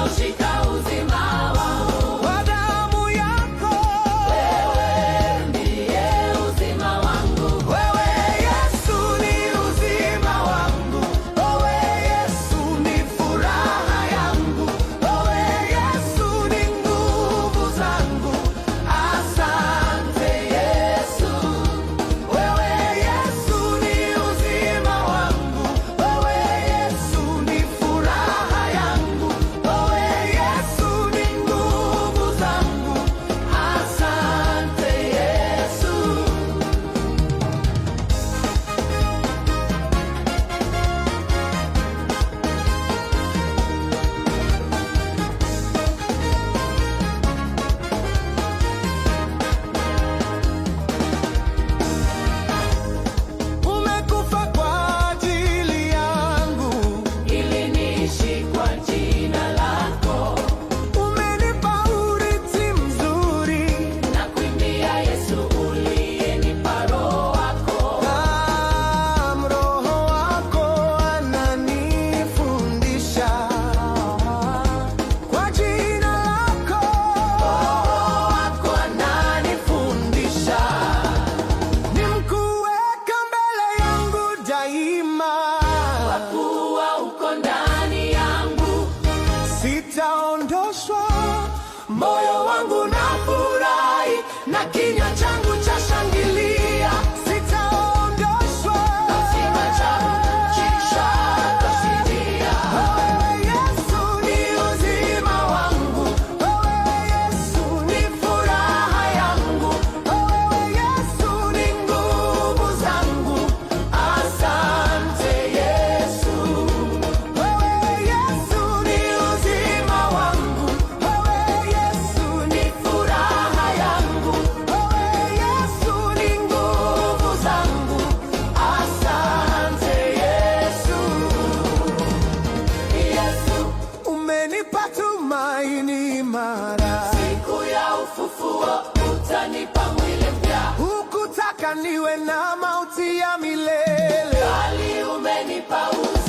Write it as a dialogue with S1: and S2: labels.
S1: Nitaushika uzima wangu
S2: kwa damu yako.
S1: Wewe ndiye uzima wangu.
S2: Wewe Yesu ni uzima wangu. Wewe Yesu ni furaha yangu. Wewe Yesu ni nguvu zangu. Asante Yesu. Wewe Yesu ni uzima wangu. Wewe Yesu ni furaha yangu. Wewe Yesu ni nguvu zangu. Asante Yesu. Umekufa kwa ajili yangu,
S1: Ili niishi kwa jina lako.
S2: umenipa urithi mzuri.
S1: Nakuimbia Yesu uliyenipa Roho wako.
S2: Roho wako ananifundisha kwa jina lako.
S1: Roho wako ananifundisha.
S2: Nimkuweka mbele yangu daima,
S1: Kuwa uko ndani yangu.
S2: sitaondoshwa.
S1: Moyo wangu na furahi na kinywa changu cha shangilia.
S2: Sitaondoshwa.
S1: Kinywa changu kitashangilia.
S2: Wewe Yesu ni uzima wangu. Wewe Yesu
S1: Ni furaha yangu.
S2: Wewe Yesu ni nguvu zangu.
S1: Asante Yesu.
S2: Wewe Yesu ni uzima wangu. Wewe Yesu
S1: Ni furaha yangu.
S2: Wewe Yesu ni nguvu zangu.
S1: Asante Yesu. Yesu,
S2: Umenipa tumaini imara.
S1: siku ya ufufuo utanipa mwili mpya.
S2: Hukutaka niwe na mauti ya milele.
S1: Bali umenipa uzima.